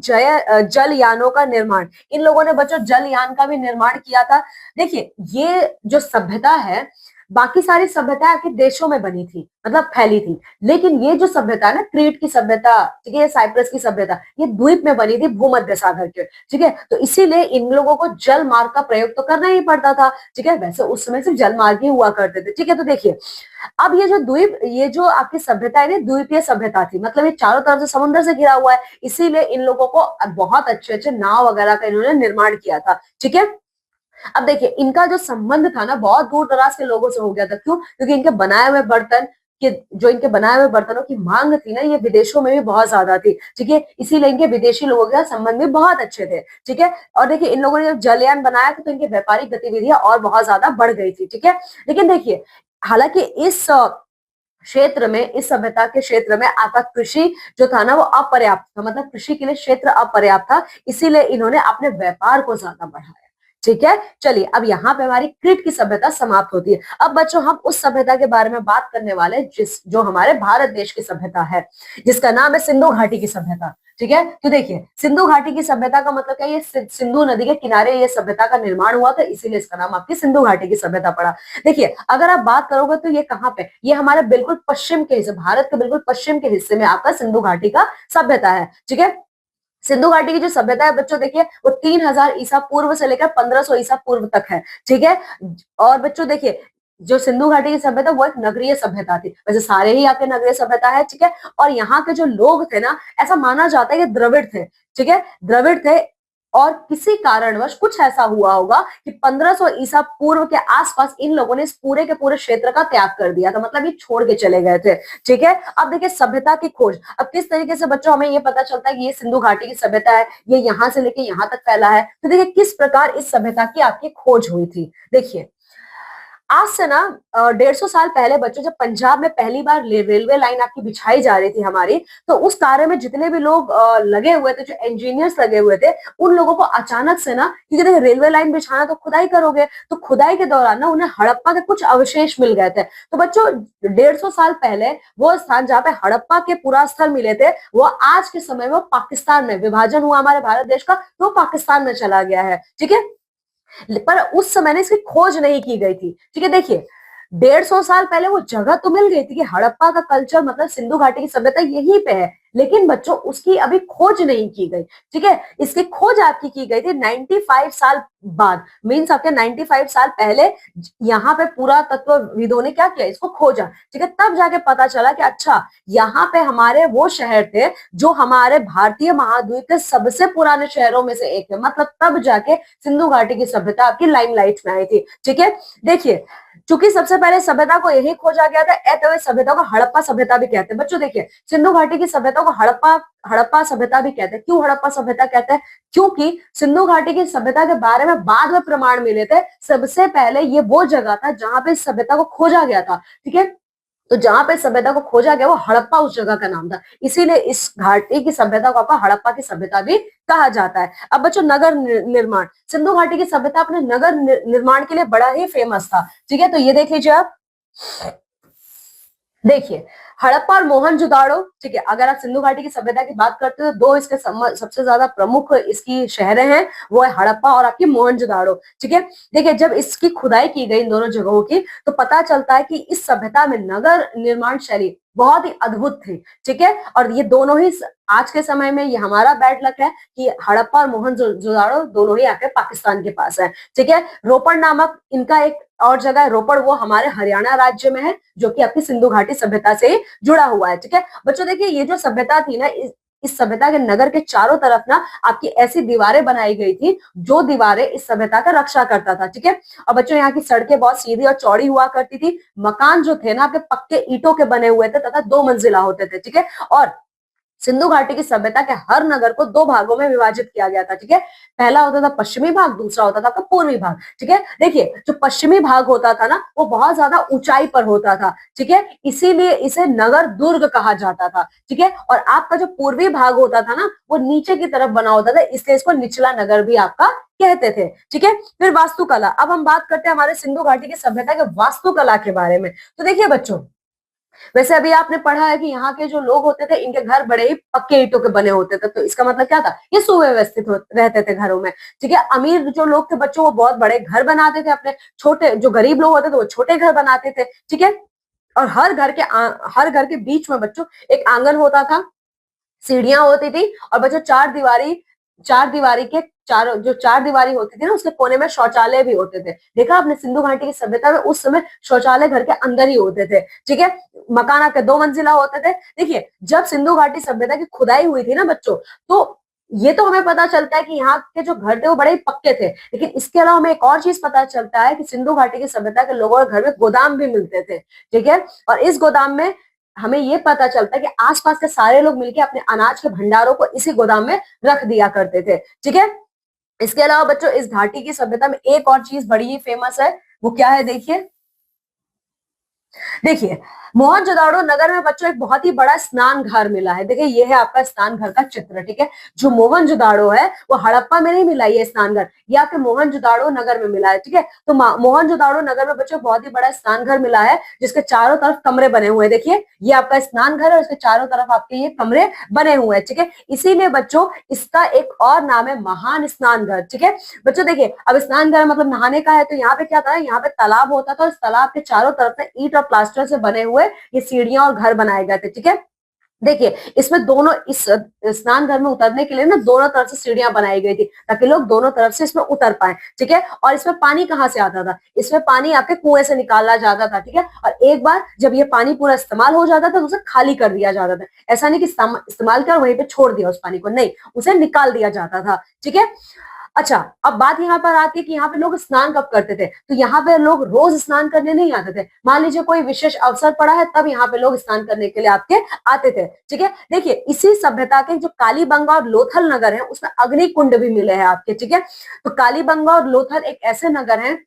जल यानों का निर्माण, इन लोगों ने बच्चों जल यान का भी निर्माण किया था। देखिए ये जो सभ्यता है बाकी सारी सभ्यता आपके देशों में बनी थी, मतलब फैली थी, लेकिन ये जो सभ्यता है ना क्रीट की सभ्यता, ठीक है, साइप्रस की सभ्यता, ये द्वीप में बनी थी भूमध्य सागर के। ठीक है, तो इसीलिए इन लोगों को जल मार्ग का प्रयोग तो करना ही पड़ता था। ठीक है, वैसे उस समय सिर्फ जल मार्ग ही हुआ करते थे। ठीक है, तो देखिए अब ये जो द्वीप, ये जो आपकी सभ्यता है ना द्वीपीय सभ्यता थी, मतलब ये चारों तरफ से समुद्र से घिरा हुआ है, इसीलिए इन लोगों को बहुत अच्छे अच्छे नाव वगैरह का इन्होंने निर्माण किया था। ठीक है, अब देखिए इनका जो संबंध था ना बहुत दूर दराज के लोगों से हो गया था, क्यों, क्योंकि इनके बनाए हुए बर्तन कि जो इनके बनाए हुए बर्तनों की मांग थी ना ये विदेशों में भी बहुत ज्यादा थी। ठीक है, इसीलिए इनके विदेशी लोगों के संबंध भी बहुत अच्छे थे। ठीक है, और देखिए इन लोगों ने जब जलयान बनाया था तो इनकी व्यापारिक गतिविधियां और बहुत ज्यादा बढ़ गई थी। ठीक है, लेकिन देखिए हालांकि इस क्षेत्र में, इस सभ्यता के क्षेत्र में आपका कृषि जो था ना वो अपर्याप्त था, मतलब कृषि के लिए क्षेत्र अपर्याप्त था, इसीलिए इन्होंने अपने व्यापार को ज्यादा बढ़ाया। ठीक है, चलिए अब यहाँ पे हमारी क्रीट की सभ्यता समाप्त होती है। अब बच्चों हम उस सभ्यता के बारे में बात करने वाले जो हमारे भारत देश की सभ्यता है, जिसका नाम है सिंधु घाटी की सभ्यता। ठीक है, तो देखिए सिंधु घाटी की सभ्यता का मतलब क्या, ये सिंधु नदी के किनारे ये सभ्यता का निर्माण हुआ था, इसीलिए इसका नाम आपकी सिंधु घाटी की सभ्यता पड़ा। देखिए अगर आप बात करोगे तो ये कहाँ पे, ये हमारे बिल्कुल पश्चिम के हिस्से, भारत के बिल्कुल पश्चिम के हिस्से में आपका सिंधु घाटी का सभ्यता है। ठीक है, सिंधु घाटी की जो सभ्यता है बच्चों देखिए वो 3000 ईसा पूर्व से लेकर 1500 ईसा पूर्व तक है। ठीक है, और बच्चों देखिए जो सिंधु घाटी की सभ्यता वो एक नगरीय सभ्यता थी, वैसे सारे ही आपके नगरीय सभ्यता है। ठीक है, और यहाँ के जो लोग थे ना ऐसा माना जाता है कि द्रविड़ थे। ठीक है, द्रविड़ थे और किसी कारणवश कुछ ऐसा हुआ होगा कि 1500 ईसा पूर्व के आसपास इन लोगों ने इस पूरे के पूरे क्षेत्र का त्याग कर दिया था, मतलब ये छोड़ के चले गए थे। ठीक है, अब देखिए सभ्यता की खोज, अब किस तरीके से बच्चों हमें ये पता चलता है कि ये सिंधु घाटी की सभ्यता है, ये यहाँ से लेके यहाँ तक फैला है। तो देखिए किस प्रकार इस सभ्यता की आपकी खोज हुई थी। देखिए आज से ना 150 साल पहले बच्चों जब पंजाब में पहली बार रेलवे लाइन आपकी बिछाई जा रही थी हमारी, तो उस कार्य में जितने भी लोग लगे हुए थे, जो इंजीनियर्स लगे हुए थे, उन लोगों को अचानक से ना, क्योंकि देखिए रेलवे लाइन बिछाना तो खुदाई करोगे, तो खुदाई के दौरान ना उन्हें हड़प्पा के कुछ अवशेष मिल गए थे। तो बच्चों 150 साल पहले वो स्थान जहाँ पे हड़प्पा के पुरास्थल मिले थे वो आज के समय में पाकिस्तान में, विभाजन हुआ हमारे भारत देश का तो पाकिस्तान में चला गया है। ठीक है, पर उस समय ने इसकी खोज नहीं की गई थी। ठीक है, देखिए 150 साल पहले वो जगह तो मिल गई थी कि हड़प्पा का कल्चर मतलब सिंधु घाटी की सभ्यता यहीं पे है, लेकिन बच्चों उसकी अभी खोज नहीं की गई। ठीक है, इसकी खोज आपकी की गई थी 95 साल बाद, मीन्स आपके 95 साल पहले यहाँ पे पुरातत्वविदों ने क्या किया, इसको खोजा। ठीक है, तब जाके पता चला कि अच्छा यहाँ पे हमारे वो शहर थे जो हमारे भारतीय महाद्वीप के सबसे पुराने शहरों में से एक है, मतलब तब जाके सिंधु घाटी की सभ्यता आपकी लाइमलाइट में आई थी। ठीक है, देखिए चूंकि सबसे पहले सभ्यता को यही खोजा गया था, ऐसे सभ्यता को हड़प्पा सभ्यता भी कहते हैं। बच्चों देखिए, सिंधु घाटी की सभ्यता को हड़प्पा हड़प्पा सभ्यता भी कहते हैं। क्यों हड़प्पा सभ्यता कहते हैं? क्योंकि सिंधु घाटी की सभ्यता के बारे में बाद में प्रमाण मिले थे, सबसे पहले ये वो जगह था जहां पे सभ्यता को खोजा गया था। ठीक है, तो जहां पे सभ्यता को खोजा गया वो हड़प्पा उस जगह का नाम था, इसीलिए इस घाटी की सभ्यता को आपका हड़प्पा की सभ्यता भी कहा जाता है। अब बच्चों नगर निर्माण, सिंधु घाटी की सभ्यता अपने नगर निर्माण के लिए बड़ा ही फेमस था। ठीक है, तो ये देख लीजिए आप, देखिए हड़प्पा और मोहनजोदाड़ो। ठीक है, अगर आप सिंधु घाटी की सभ्यता की बात करते हो तो दो इसके सबसे ज्यादा प्रमुख इसकी शहरें हैं, वो है हड़प्पा और आपकी मोहनजोदाड़ो। ठीक है, देखिए जब इसकी खुदाई की गई इन दोनों जगहों की तो पता चलता है कि इस सभ्यता में नगर निर्माण शैली बहुत ही अद्भुत थी। ठीक है, और ये दोनों ही आज के समय में ये हमारा बैड लक है कि हड़प्पा और मोहनजोदाड़ो दोनों ही आके पाकिस्तान के पास है। ठीक है, रोपड़ नामक इनका एक और जगह है, रोपड़, वो हमारे हरियाणा राज्य में है, जो कि आपकी सिंधु घाटी सभ्यता से जुड़ा हुआ है। ठीक है बच्चों, देखिए ये जो सभ्यता थी ना, इस सभ्यता के नगर के चारों तरफ ना आपकी ऐसी दीवारें बनाई गई थी जो दीवारें इस सभ्यता का रक्षा करता था। ठीक है, और बच्चों यहाँ की सड़कें बहुत सीधी और चौड़ी हुआ करती थी, मकान जो थे ना आपके पक्के ईंटों के बने हुए थे तथा 2 मंजिला होते थे। ठीक है, और सिंधु घाटी की सभ्यता के हर नगर को 2 भागों में विभाजित किया गया था। ठीक है, पहला होता था पश्चिमी भाग, दूसरा होता था आपका पूर्वी भाग। ठीक है, देखिए जो पश्चिमी भाग होता था ना वो बहुत ज्यादा ऊंचाई पर होता था। ठीक है, इसीलिए इसे नगर दुर्ग कहा जाता था। ठीक है, और आपका जो पूर्वी भाग होता था ना वो नीचे की तरफ बना होता था, इसलिए इसको निचला नगर भी आपका कहते थे। ठीक है, फिर वास्तुकला, अब हम बात करते हैं हमारे सिंधु घाटी की सभ्यता के वास्तुकला के बारे में। तो देखिए बच्चों, वैसे अभी आपने पढ़ा है कि यहाँ के जो लोग होते थे इनके घर बड़े ही पक्के ईंटों के बने होते थे, तो इसका मतलब क्या था, ये सुव्यवस्थित रहते थे घरों में। ठीक है, अमीर जो लोग थे बच्चों वो बहुत बड़े घर बनाते थे अपने, छोटे जो गरीब लोग होते थे वो छोटे घर बनाते थे। ठीक है, और हर घर के बीच में बच्चों एक आंगन होता था, सीढ़ियां होती थी, और बच्चों चार दीवारी के चारों जो चार दीवारी होती थी ना उसके कोने में शौचालय भी होते थे। देखा आपने, सिंधु घाटी की सभ्यता में उस समय शौचालय घर के अंदर ही होते थे। ठीक है, मकान आपके 2 मंजिला होते थे। देखिए जब सिंधु घाटी सभ्यता की खुदाई हुई थी ना बच्चों, तो ये तो हमें पता चलता है कि यहाँ के जो घर थे वो बड़े ही पक्के थे, लेकिन इसके अलावा हमें एक और चीज पता चलता है कि सिंधु घाटी की सभ्यता के लोगों के घर में गोदाम भी मिलते थे। ठीक है, और इस गोदाम में हमें ये पता चलता है कि आसपास के सारे लोग मिलकर अपने अनाज के भंडारों को इसी गोदाम में रख दिया करते थे। ठीक है, इसके अलावा बच्चों इस घाटी की सभ्यता में एक और चीज बड़ी ही फेमस है, वो क्या है, देखिए मोहनजोदाड़ो नगर में बच्चों एक बहुत ही बड़ा स्नान घर मिला है। देखिए ये है आपका स्नान घर का चित्र। ठीक है, जो मोहनजोदाड़ो है वो हड़प्पा में नहीं मिला, ये स्नान घर ये आपके मोहनजोदाड़ो नगर में मिला है। ठीक है, तो मोहनजोदाड़ो नगर में बच्चों बहुत ही बड़ा स्नान घर मिला है जिसके चारों तरफ कमरे बने हुए हैं। देखिए ये आपका स्नान घर है और इसके चारों तरफ आपके ये कमरे बने हुए हैं। ठीक है, इसीलिए बच्चों इसका एक और नाम है महान स्नान घर। ठीक है बच्चों, देखिए अब स्नान घर मतलब नहाने का है, तो यहाँ पे क्या था, यहाँ पे तालाब होता था और इस तालाब के चारों तरफ से ईंट और प्लास्टर से बने हुए ये सीढ़ियां और घर बनाए गए थे। ठीक है, देखिए इसमें दोनों इस स्नान घर में उतरने के लिए ना दोनों तरफ से सीढ़ियां बनाई गई थी ताकि लोग दोनों तरफ से इसमें उतर पाए। ठीक है, और इसमें पानी कहाँ से आता था, इसमें पानी आपके कुएं से निकाला जाता था। ठीक है, और एक बार जब ये पानी पूरा इस्तेमाल हो जाता था तो उसे खाली कर दिया जाता था। ऐसा नहीं कि इस्तेमाल कर वहीं पे छोड़ दिया उस पानी को, नहीं, उसे निकाल दिया जाता था। ठीक है, अच्छा अब बात यहाँ पर आती है कि यहाँ पे लोग स्नान कब करते थे, तो यहाँ पे लोग रोज स्नान करने नहीं आते थे। मान लीजिए कोई विशेष अवसर पड़ा है तब यहाँ पे लोग स्नान करने के लिए आपके आते थे। ठीक है, देखिए इसी सभ्यता के जो कालीबंगा और लोथल नगर है उसमें अग्नि कुंड भी मिले हैं आपके। ठीक है, तो कालीबंगा और लोथल एक ऐसे नगर हैं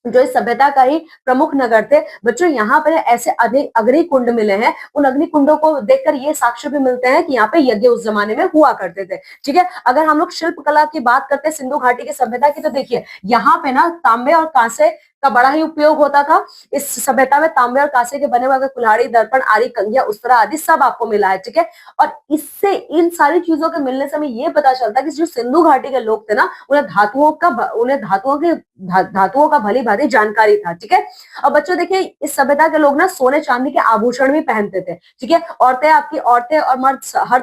जो इस सभ्यता का ही प्रमुख नगर थे। बच्चों यहाँ पर ऐसे अधिक अग्नि कुंड मिले हैं, उन अग्नि कुंडों को देखकर ये साक्ष्य भी मिलते हैं कि यहाँ पे यज्ञ उस जमाने में हुआ करते थे। ठीक है, अगर हम लोग शिल्प कला की बात करते हैं सिंधु घाटी की सभ्यता की, तो देखिए यहाँ पे ना तांबे और कांसे का बड़ा ही उपयोग होता था। इस सभ्यता में तांबे और कांसे के बने हुए अगर कुल्हाड़ी, दर्पण, आरी, कंघिया, उस्तरा आदि सब आपको मिला है, ठीक है। और इससे इन सारी चीजों के मिलने से हमें ये पता चलता है कि जो सिंधु घाटी के लोग थे ना, उन्हें धातुओं का भली भांति जानकारी था, ठीक है। और बच्चों देखिए, इस सभ्यता के लोग ना सोने चांदी के आभूषण भी पहनते थे, ठीक है। औरतें और मर्द हर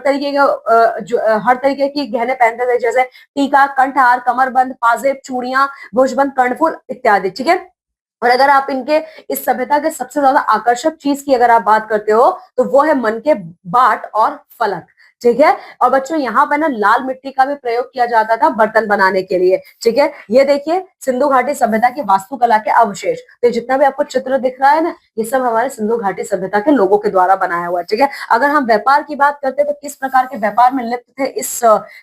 तरीके की गहने पहनते थे, जैसे टीका, कंठहार, कमरबंद, पाजेब, चूड़ियां, भुजबंद, कर्णफूल इत्यादि, ठीक है। और अगर आप इनके इस सभ्यता के सबसे ज्यादा आकर्षक चीज की अगर आप बात करते हो तो वो है मन के बाट और फलक, ठीक है। और बच्चों यहाँ पर ना लाल मिट्टी का भी प्रयोग किया जाता था बर्तन बनाने के लिए, ठीक है। ये देखिए सिंधु घाटी सभ्यता की वास्तुकला के अवशेष, तो जितना भी आपको चित्र दिख रहा है ना, ये सब हमारे सिंधु घाटी सभ्यता के लोगों के द्वारा बनाया हुआ है, ठीक है। अगर हम व्यापार की बात करते हैं तो किस प्रकार के व्यापार में लिप्त थे इस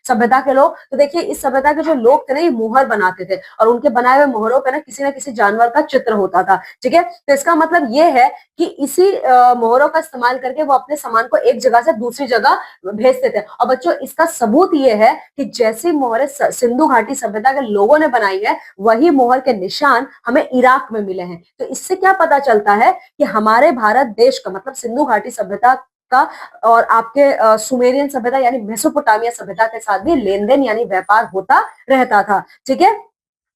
सभ्यता के लोग, तो देखिए इस सभ्यता के जो लोग थे ना, ये मोहर बनाते थे और उनके बनाए हुए मोहरों पे ना किसी जानवर का चित्र होता था, ठीक है। तो इसका मतलब ये है कि इसी मोहरों का इस्तेमाल करके वो अपने सामान को एक जगह से दूसरी जगह भेजते थे। और बच्चों इसका सबूत ये है कि जैसी मोहरें सिंधु घाटी सभ्यता के लोगों ने बनाई है, वही मोहर के निशान हमें इराक में मिले हैं। तो इससे क्या पता चलता है कि हमारे भारत देश का मतलब सिंधु घाटी सभ्यता का और आपके सुमेरियन सभ्यता यानी मेसोपोटामिया सभ्यता के साथ भी लेन देन यानी व्यापार होता रहता था, ठीक है।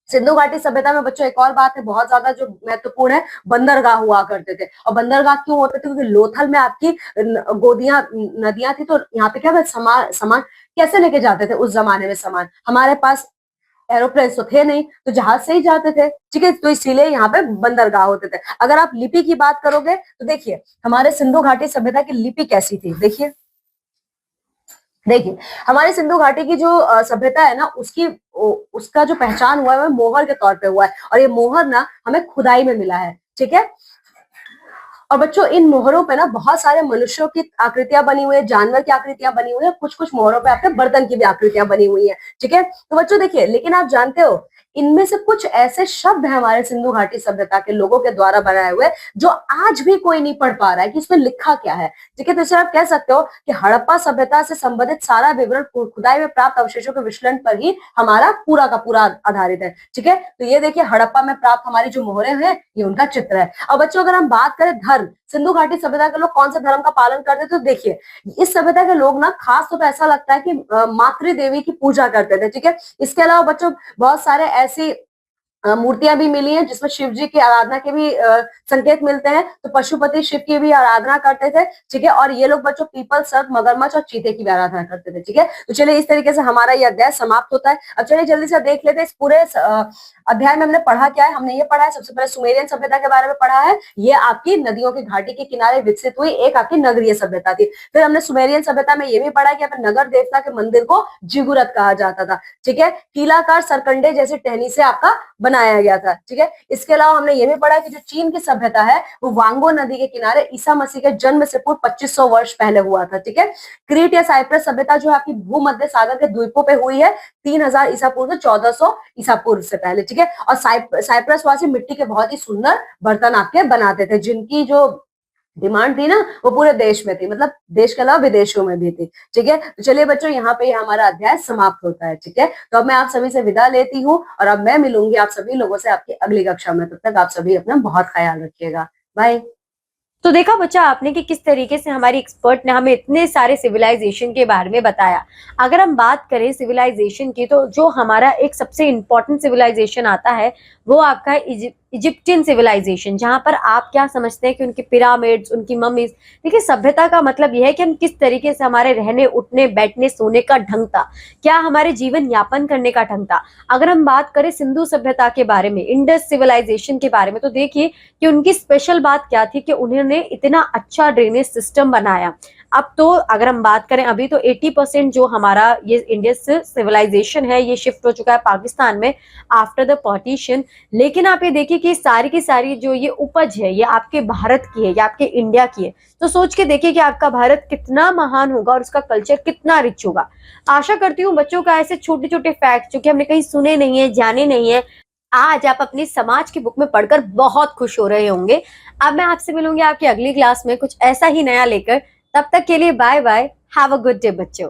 सिंधु घाटी सभ्यता में बच्चों एक और बात है बहुत ज्यादा जो महत्वपूर्ण है, बंदरगाह हुआ करते थे। और बंदरगाह क्यों होते थे? क्योंकि लोथल में आपकी गोदियां नदियां थी, तो यहाँ पे क्या सामान कैसे लेके जाते थे उस जमाने में? सामान हमारे पास एरोप्लेन तो थे नहीं, तो जहाज से ही जाते थे, ठीक है। तो इसीलिए यहाँ पे बंदरगाह होते थे। अगर आप लिपि की बात करोगे तो देखिए हमारे सिंधु घाटी सभ्यता की लिपि कैसी थी, देखिए हमारे सिंधु घाटी की जो सभ्यता है ना, उसका जो पहचान हुआ है मोहर के तौर पे हुआ है। और ये मोहर ना हमें खुदाई में मिला है, ठीक है। और बच्चों इन मोहरों पे ना बहुत सारे मनुष्यों की आकृतियां बनी हुई है, जानवर की आकृतियां बनी हुई है, कुछ कुछ मोहरों पे आपके बर्तन की भी आकृतियां बनी हुई है, ठीक है। तो बच्चों देखिए, लेकिन आप जानते हो इनमें से कुछ ऐसे शब्द हैं हमारे सिंधु घाटी सभ्यता के लोगों के द्वारा बनाए हुए जो आज भी कोई नहीं पढ़ पा रहा है कि इसमें लिखा क्या है, ठीक है। तो इसे आप कह सकते हो कि हड़प्पा सभ्यता से संबंधित सारा विवरण खुदाई में प्राप्त अवशेषों के विश्लेषण पर ही हमारा पूरा का पूरा आधारित है, ठीक है। तो ये देखिए हड़प्पा में प्राप्त हमारी जो मोहरें हैं ये उनका चित्र है। और बच्चों अगर हम बात करें धर्म, सिंधु घाटी सभ्यता के लोग कौन से धर्म का पालन करते थे? तो देखिए इस सभ्यता के लोग ना खास तौर पर ऐसा लगता है कि मातृ देवी की पूजा करते थे, ठीक है। इसके अलावा बच्चों बहुत सारे ऐसी मूर्तियां भी मिली हैं जिसमें शिव जी की आराधना के भी संकेत मिलते हैं। तो पशुपति शिव की भी आराधना करते थे, ठीक है। और ये लोग बच्चों पीपल, सर्प, मगरमच्छ और चीते की भी आराधना करते थे, ठीक है। तो चलिए इस तरीके से हमारा ये अध्याय समाप्त होता है। अब चलिए जल्दी से देख लेते हैं इस पूरे अध्याय में हमने पढ़ा क्या है। हमने ये पढ़ा है, सबसे पहले सुमेरियन सभ्यता के बारे में पढ़ा है। ये आपकी नदियों की घाटी के किनारे विकसित हुई एक आपकी नगरीय सभ्यता थी। फिर हमने सुमेरियन सभ्यता में ये भी पढ़ा कि नगर देवता के मंदिर को जिगुरत कहा जाता था, ठीक है। कीलाकार सरकंडे जैसी टहनी से आपका बनाया गया था, ठीक है। इसके अलावा हमने ये भी पढ़ा कि जो चीन की सभ्यता है वो वांगो नदी के किनारे ईसा मसीह के जन्म से पूर्व 2500 वर्ष पहले हुआ था, ठीक है। क्रीट या साइप्रस सभ्यता जो आपकी भूमध्य सागर के द्वीपों पे हुई है 3000 ईसा पूर्व से 1400 ईसा पूर्व से पहले, ठीक है। और साइप्रस वासी मिट्टी के बहुत ही सुंदर बर्तन आपके बनाते थे, जिनकी जो डिमांड थी ना वो पूरे देश में थी, मतलब देश के अलावा विदेशों में भी थी, ठीक है। तो चलिए बच्चों यहाँ पे हमारा अध्याय समाप्त होता है, ठीक है। तो अब मैं आप सभी से विदा लेती हूँ और अब मैं मिलूंगी आप सभी लोगों से आपकी अगली कक्षा में। तब तक आप सभी अपना बहुत ख्याल रखिएगा, बाय। तो देखा बच्चा आपने कि किस तरीके से हमारी एक्सपर्ट ने हमें इतने सारे सिविलाइजेशन के बारे में बताया। अगर हम बात करें सिविलाइजेशन की तो जो हमारा एक सबसे इम्पोर्टेंट सिविलाइजेशन आता है वो आपका इजिप्टियन सिविलाइजेशन, जहां पर आप क्या समझते हैं कि उनकी पिरामिड्स, उनकी मम्मीज। देखिए सभ्यता का मतलब यह है कि हम किस तरीके से हमारे रहने, उठने, बैठने, सोने का ढंग था, क्या हमारे जीवन यापन करने का ढंग था। अगर हम बात करें सिंधु सभ्यता के बारे में, इंडस सिविलाइजेशन के बारे में, तो देखिए कि उनकी स्पेशल बात क्या थी कि उन्होंने इतना अच्छा ड्रेनेज सिस्टम बनाया। अब तो अगर हम बात करें अभी तो 80% जो हमारा ये इंडस सिविलाइजेशन है ये शिफ्ट हो चुका है पाकिस्तान में आफ्टर द पार्टीशन। लेकिन आप ये देखिए कि सारी की सारी जो ये उपज है ये आपके भारत की है, ये आपके इंडिया की है। तो सोच के देखिए कि आपका भारत कितना महान होगा और उसका कल्चर कितना रिच होगा। आशा करती हूँ बच्चों का ऐसे छोटे छोटे फैक्ट जो कि हमने कहीं सुने नहीं है, जाने नहीं है, आज आप अपनी समाज की बुक में पढ़कर बहुत खुश हो रहे होंगे। अब मैं आपसे मिलूंगी आपकी अगली क्लास में कुछ ऐसा ही नया लेकर। तब तक के लिए bye bye, have a good day बच्चों।